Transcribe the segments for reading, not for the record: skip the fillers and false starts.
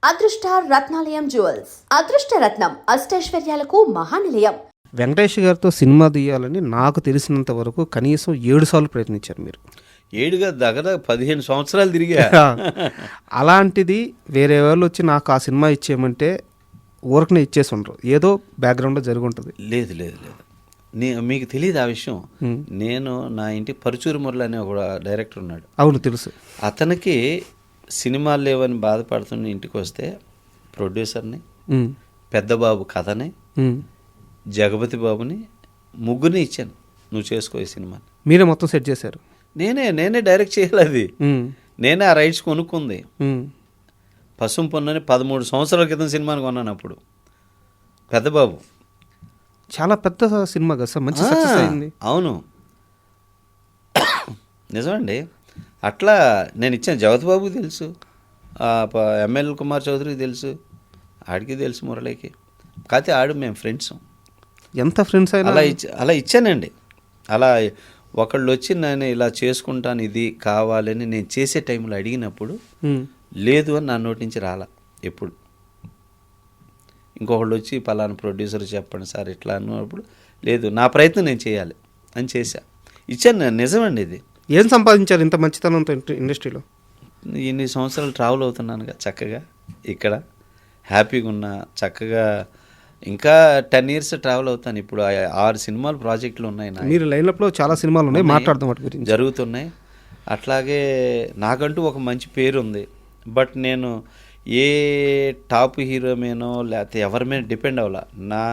అదృష్ట రత్నాలయం జ్యువెల్స్, అదృష్ట రత్నం అష్టైశ్వర్యాలకు మహానిలయం. వెంకటేష్ గారితో సినిమా తీయాలని నాకు తెలిసినంత వరకు కనీసం 7 సార్లు ప్రయత్నించారు మీరు. 7గా దగ్గర 15 సంవత్సరాలు తిరిగా. అలాంటిది వేరే వాళ్ళు వచ్చి నాకు ఆ సినిమా ఇచ్చేయమంటే ఊరకనే ఇచ్చేసి ఉండరు, ఏదో బ్యాక్గ్రౌండ్లో జరిగి ఉంటుంది. లేదు లేదు లేదు, మీకు తెలియదు ఆ విషయం. నేను నా ఇంటి పరుచూరు మురళి అనే ఒక డైరెక్టర్ ఉన్నాడు. అవును తెలుసు. అతనికి సినిమాలు లేవని బాధపడుతున్న ఇంటికి వస్తే ప్రొడ్యూసర్ని, పెద్దబాబు కథని, జగపతి బాబుని, ముగ్గురిని ఇచ్చాను, నువ్వు చేసుకో ఈ సినిమాని. మీరే మొత్తం సెట్ చేశారు? నేనే డైరెక్ట్ చేయాలి అది. నేనే ఆ రైట్స్ కొనుక్కుంది. పసుపు పొన్నని 13 సంవత్సరాల క్రితం సినిమాని కొన్నాను అప్పుడు. పెద్దబాబు చాలా పెద్ద సినిమా కదా సార్, మంచి సక్సెస్ అయింది. అవును నిజమండి. అట్లా నేను ఇచ్చాను. జగత్ బాబుకి తెలుసు, ఎమ్మెల్యే కుమార్ చౌదరికి తెలుసు, ఆడికి తెలుసు, మురళికి. కాకపోతే ఆడు మేము ఫ్రెండ్స్. ఎంత ఫ్రెండ్స్ అయినా అలా ఇచ్చానండి. అలా ఒకళ్ళు వచ్చి నేను ఇలా చేసుకుంటాను, ఇది కావాలని నేను చేసే టైంలో అడిగినప్పుడు లేదు అని నా నోటి నుంచి రాలా ఎప్పుడు. ఇంకొకళ్ళు వచ్చి పలానా ప్రొడ్యూసర్ చెప్పండి సార్ ఇట్లా అన్నప్పుడు లేదు, నా ప్రయత్నం నేను చేయాలి అని చేశా, ఇచ్చాను. నిజమండి ఇది. ఏం సంపాదించారు ఇంత మంచితనంతో ఇండస్ట్రీలో? ఇన్ని సంవత్సరాలు ట్రావెల్ అవుతున్నానుగా చక్కగా, ఇక్కడ హ్యాపీగా ఉన్నా చక్కగా. ఇంకా 10 years ట్రావెల్ అవుతాను. ఇప్పుడు 6 సినిమాలు ప్రాజెక్టులు ఉన్నాయి. మీరు లైన్అప్లో చాలా సినిమాలు ఉన్నాయి, మాట్లాడదాం వాటి గురించి. జరుగుతున్నాయి. అట్లాగే నాకంటూ ఒక మంచి పేరు ఉంది. బట్ నేను ఏ టాప్ హీరో మీనో లేకపోతే ఎవరి మీద డిపెండ్ అవ్వాల. నా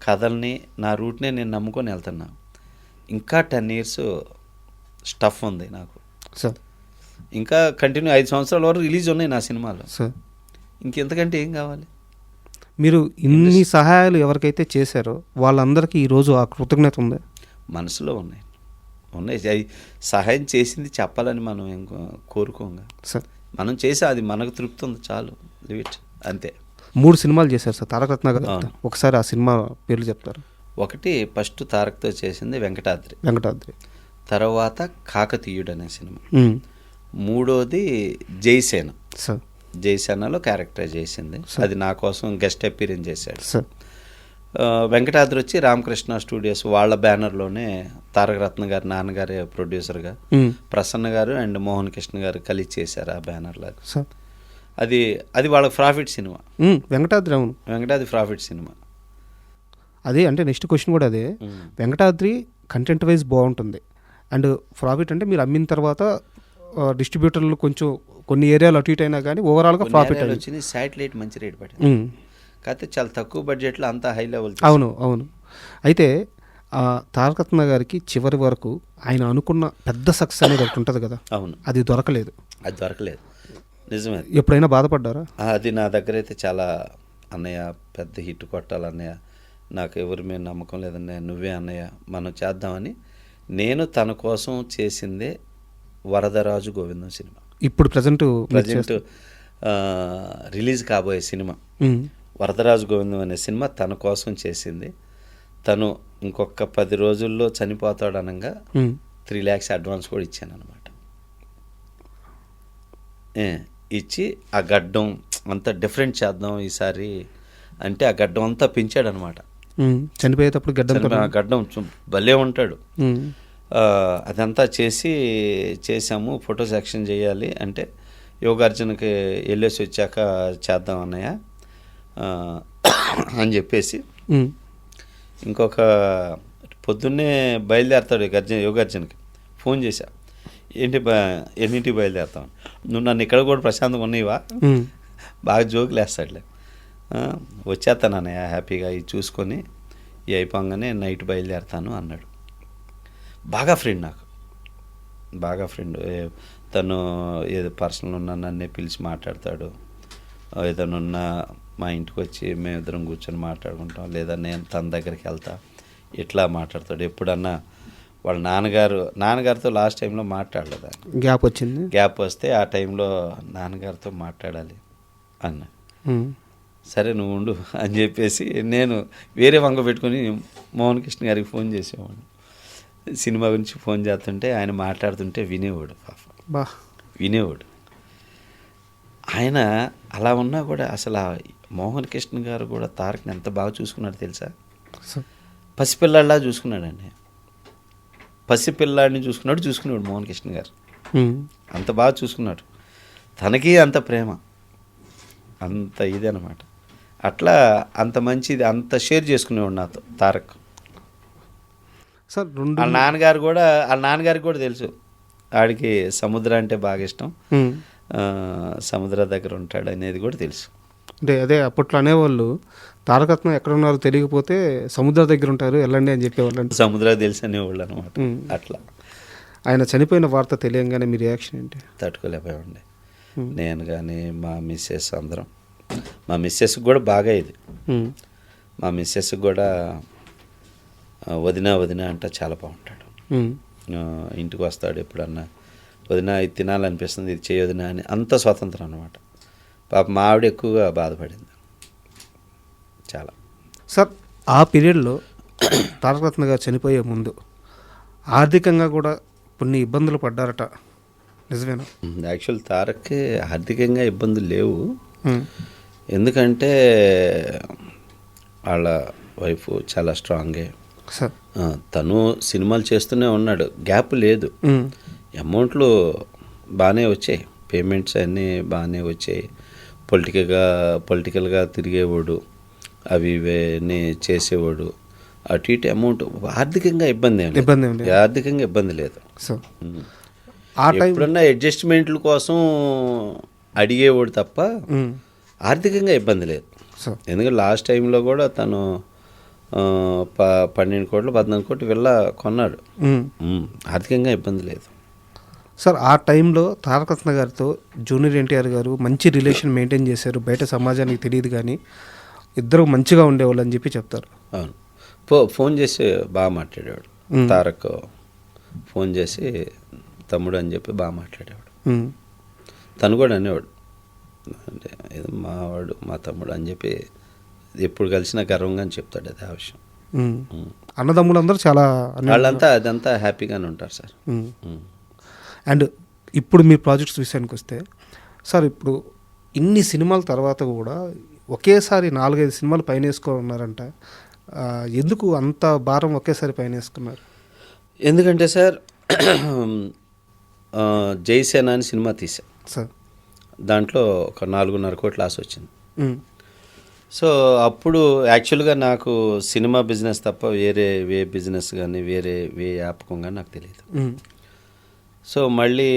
కథల్ని, నా రూట్నే నేను నమ్ముకొని వెళ్తున్నా. ఇంకా 10 years స్టఫ్ ఉంది నాకు సార్. ఇంకా కంటిన్యూ 5 సంవత్సరాల వరకు రిలీజ్ ఉన్నాయి నా సినిమాలు సార్. ఇంకెంతకంటే ఏం కావాలి? మీరు ఇన్ని సహాయాలు ఎవరికైతే చేశారో వాళ్ళందరికీ ఈరోజు ఆ కృతజ్ఞత ఉంది? మనసులో ఉన్నాయి. సహాయం చేసింది చెప్పాలని మనం ఏం కోరుకోంగా సార్. మనం చేసే అది మనకు తృప్తి ఉంది, చాలు, లివ్ ఇట్, అంతే. 3 సినిమాలు చేశారు సార్ తారక రత్న గారు. ఒకసారి ఆ సినిమా పేర్లు చెప్తారు? ఒకటి ఫస్ట్ తారక్తో చేసింది వెంకటాద్రి. తర్వాత కాకతీయుడు అనే సినిమా. మూడోది జైసేన. సార్. జైసేనలో క్యారెక్టర్ చేసింది, అది నా కోసం గెస్ట్ అపీరెన్స్ చేశాడు. వెంకటాద్రి వచ్చి రామకృష్ణ స్టూడియోస్ వాళ్ళ బ్యానర్లోనే తారక రత్న గారు నాన్నగారే ప్రొడ్యూసర్గా, ప్రసన్న గారు అండ్ మోహన్ కృష్ణ గారు కలిసి చేశారు ఆ బ్యానర్లో. అది వాళ్ళకి ప్రాఫిట్ సినిమా. వెంకటాద్రి. అవును, వెంకటాద్రి ప్రాఫిట్ సినిమా. అదే అంటే నెక్స్ట్ క్వశ్చన్ కూడా అదే. వెంకటాద్రి కంటెంట్ వైజ్ బాగుంటుంది అండ్ ప్రాఫిట్ అంటే మీరు అమ్మిన తర్వాత డిస్ట్రిబ్యూటర్లు కొంచెం కొన్ని ఏరియాలు అటు ఇటు అయినా కానీ ఓవరాల్గా ప్రాఫిట్ వచ్చింది. శాటిలైట్ మంచి రేట్ పడింది, కాకపోతే చాలా తక్కువ బడ్జెట్లో అంతా హై లెవెల్. అవును. అయితే తారక రత్న గారికి చివరి వరకు ఆయన అనుకున్న పెద్ద సక్సెస్ అనేది ఒకటి ఉంటుంది కదా. అవును, అది దొరకలేదు. నిజమే. ఎప్పుడైనా బాధపడ్డారా? అది నా దగ్గర అయితే చాలా, అన్నయ్య పెద్ద హిట్ కొట్టాలన్నయ్య, నాకు ఎవరి మీద నమ్మకం లేదన్నయ్య, నువ్వే అన్నయ్య మనం చేద్దామని. నేను తన కోసం చేసిందే వరదరాజు గోవిందం సినిమా. ఇప్పుడు ప్రజెంట్ రిలీజ్ కాబోయే సినిమా వరదరాజు గోవిందం అనే సినిమా తన కోసం చేసింది. తను ఇంకొక 10 రోజుల్లో చనిపోతాడు అనగా 3 lakhs అడ్వాన్స్ కూడా ఇచ్చాను అనమాట. ఇచ్చి ఆ గడ్డం అంతా డిఫరెంట్ చేద్దాం ఈసారి అంటే ఆ గడ్డం అంతా పెంచాడు అనమాట. చనిపోయేటప్పుడు గడ్డం భలే ఉంటాడు. అదంతా చేసాము. ఫోటో సెక్షన్ చేయాలి అంటే యోగార్జునకి వెళ్ళేసి వచ్చాక చేద్దాం అన్నయ్య అని చెప్పేసి ఇంకొక పొద్దున్నే బయలుదేరతాడు యోగార్జునకి ఫోన్ చేశా, ఎన్నింటికి బయలుదేరుతాం, నువ్వు నన్ను ఇక్కడ కూడా ప్రశాంతంగా ఉన్నవా, బాగా జోకులు వేస్తాడులే, వచ్చేస్తాను అన్నయ్య హ్యాపీగా ఇది చూసుకొని ఈ అయిపోగానే నైట్ బయలుదేరుతాను అన్నాడు. బాగా ఫ్రెండ్, నాకు బాగా ఫ్రెండ్. తను ఏదో పర్సనల్ ఉన్నా నన్నే పిలిచి మాట్లాడతాడు, ఏదైనా ఉన్నా మా ఇంటికి వచ్చి మేమిద్దరం కూర్చొని మాట్లాడుకుంటాం, లేదా నేను తన దగ్గరికి వెళ్తా, ఇట్లా మాట్లాడతాడు. ఎప్పుడన్నా వాళ్ళ నాన్నగారితో లాస్ట్ టైంలో మాట్లాడలేదు, గ్యాప్ వస్తే ఆ టైంలో నాన్నగారితో మాట్లాడాలి అన్న. సరే నువ్వు ఉండు అని చెప్పేసి నేను వేరే వంగ పెట్టుకొని మోహన్ కృష్ణ గారికి ఫోన్ చేసేవాడిని. సినిమా గురించి ఫోన్ చేస్తుంటే ఆయన మాట్లాడుతుంటే వినేవాడు. పాప వినేవాడు. ఆయన అలా ఉన్నా కూడా అసలు ఆ మోహన్ కృష్ణ గారు కూడా తారక్ని ఎంత బాగా చూసుకున్నాడు తెలుసా? పసిపిల్లాడిలా చూసుకున్నాడండి. పసిపిల్లాడిని చూసుకున్నాడు మోహన్ కృష్ణ గారు. అంత బాగా చూసుకున్నాడు. తనకి అంత ప్రేమ, అంత ఇది అనమాట. అట్లా అంత మంచిది, అంత షేర్ చేసుకునేవాడు నాతో తారక్. సార్ వాళ్ళ నాన్నగారికి కూడా తెలుసు, ఆడికి సముద్రం అంటే బాగా ఇష్టం, సముద్ర దగ్గర ఉంటాడు అనేది కూడా తెలుసు. అంటే అదే అప్పట్లో అనేవాళ్ళు తారకరత్నం ఎక్కడ ఉన్నారో తెలియకపోతే సముద్రం దగ్గర ఉంటారు వెళ్ళండి అని చెప్పేవాళ్ళు. అంటే సముద్రం తెలుసు అనేవాళ్ళు అనమాట. అట్లా ఆయన చనిపోయిన వార్త తెలియంగానే మీ రియాక్షన్ ఏంటి? తట్టుకోలేకపోయామండి. నేను కానీ మా మిస్సెస్ అందరం. మా మిస్సెస్కి కూడా బాగా ఇది. మా మిస్సెస్కి కూడా వదిన అంటే చాలా బాగుంటాడు. ఇంటికి వస్తాడు ఎప్పుడన్నా, వదిన ఇది తినాలనిపిస్తుంది, ఇది చేయొదినా అని, అంత స్వతంత్రం అనమాట. పాప మా ఆవిడ ఎక్కువగా బాధపడింది చాలా. సార్ ఆ పీరియడ్లో తారకరత్న గారు చనిపోయే ముందు ఆర్థికంగా కూడా కొన్ని ఇబ్బందులు పడ్డారట, నిజమేనా? యాక్చువల్ తారక్కి ఆర్థికంగా ఇబ్బందులు లేవు. ఎందుకంటే వాళ్ళ వైఫ్ చాలా స్ట్రాంగే. తను సినిమాలు చేస్తూనే ఉన్నాడు, గ్యాప్ లేదు. అమౌంట్లు బాగానే వచ్చాయి, పేమెంట్స్ అన్నీ బాగానే వచ్చాయి. పొలిటికల్గా తిరిగేవాడు, అవి ఇవన్నీ చేసేవాడు. అటు ఇటు అమౌంట్ ఆర్థికంగా ఆర్థికంగా ఇబ్బంది లేదు. ఎప్పుడన్నా అడ్జస్ట్మెంట్ల కోసం అడిగేవాడు తప్ప ఆర్థికంగా ఇబ్బంది లేదు. ఎందుకంటే లాస్ట్ టైంలో కూడా తను 12 కోట్లు 14 కోట్లు విల్లా కొన్నాడు. ఆర్థికంగా ఇబ్బంది లేదు. సార్ ఆ టైంలో తారకరత్న గారితో జూనియర్ ఎన్టీఆర్ గారు మంచి రిలేషన్ మెయింటైన్ చేశారు, బయట సమాజానికి తెలియదు కానీ ఇద్దరు మంచిగా ఉండేవాళ్ళు అని చెప్పి చెప్తారు. అవును, ఫోన్ చేసి బాగా మాట్లాడేవాడు తారక్. ఫోన్ చేసి తమ్ముడు అని చెప్పి బాగా మాట్లాడేవాడు. తను కూడా అనేవాడు, అంటే ఇది మావాడు మా తమ్ముడు అని చెప్పి ఎప్పుడు కలిసినా గర్వంగా అని చెప్తాడు. అది ఆ విషయం. అన్నదమ్ములందరూ చాలా వాళ్ళంతా అదంతా హ్యాపీగానే ఉంటారు సార్. అండ్ ఇప్పుడు మీ ప్రాజెక్ట్స్ విషయానికి వస్తే సార్, ఇప్పుడు ఇన్ని సినిమాల తర్వాత కూడా ఒకేసారి 4-5 సినిమాలు పైన వేసుకున్నారంట. ఎందుకు అంత భారం ఒకేసారి పైన వేసుకున్నారు? ఎందుకంటే సార్ జైసేన అని సినిమా తీసా సార్, దాంట్లో ఒక 4.5 కోట్ల లాస్ వచ్చింది. సో అప్పుడు యాక్చువల్గా నాకు సినిమా బిజినెస్ తప్ప వేరే బిజినెస్ కానీ వేరే వ్యాపకం కానీ నాకు తెలియదు. సో మళ్ళీ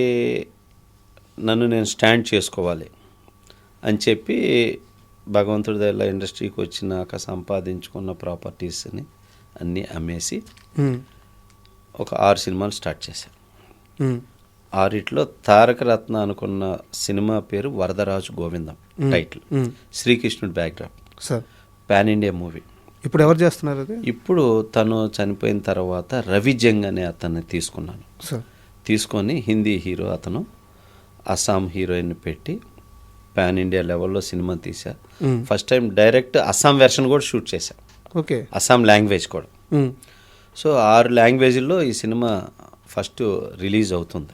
నన్ను నేను స్టాండ్ చేసుకోవాలి అని చెప్పి భగవంతుడి దగ్గర ఇండస్ట్రీకి వచ్చినాక సంపాదించుకున్న ప్రాపర్టీస్ని అన్నీ అమ్మేసి ఒక 6 సినిమాలు స్టార్ట్ చేశాను. 6 తారకరత్న అనుకున్న సినిమా పేరు వరదరాజు గోవిందం టైటిల్, శ్రీకృష్ణుడి బ్యాక్డ్రాప్, పాన్ ఇండియా మూవీ. ఇప్పుడు ఎవరు చేస్తున్నారు అది? ఇప్పుడు తను చనిపోయిన తర్వాత రవి జంగ్ అనే అతన్ని తీసుకున్నాను. తీసుకొని హిందీ హీరో అతను, అస్సాం హీరోయిన్ పెట్టి పాన్ ఇండియా లెవెల్లో సినిమా తీసా. First time direct Assam version కూడా షూట్ చేశా. ఓకే, అస్సాం లాంగ్వేజ్ కూడా. సో 6 లాంగ్వేజ్లో ఈ సినిమా ఫస్ట్ రిలీజ్ అవుతుంది.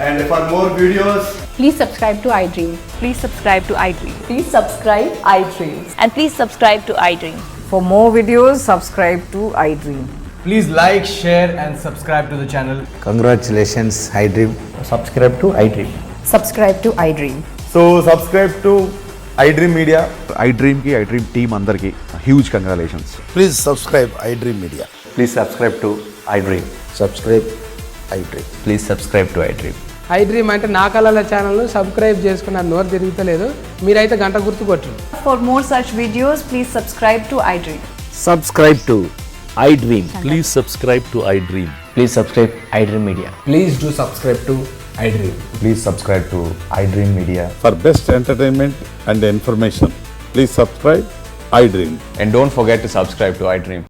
And for more videos, please subscribe to iDream. Please subscribe to iDream. Please subscribe iDream. And please subscribe to iDream. For more videos, subscribe to iDream. please like, share and subscribe to the channel. Congratulations, iDream. Subscribe to iDream. Subscribe to iDream. So subscribe to iDream Media. iDream ki iDream team andarki huge congratulations. Please subscribe iDream Media. Please subscribe to iDream. Subscribe iDream. Please subscribe to iDream. iDream అంటే నా కళల ఛానల్ను subscribe చేసుకున్న నోరు తిరుగుతలేదు, మీరైతే గంట గుర్తు కొట్టండి. For more such videos, please subscribe to iDream. Subscribe to iDream. Please subscribe to iDream. Please subscribe iDream Media. Please do subscribe to iDream. Please subscribe to iDream Media. For best entertainment and information, please subscribe iDream. And don't forget to subscribe to iDream.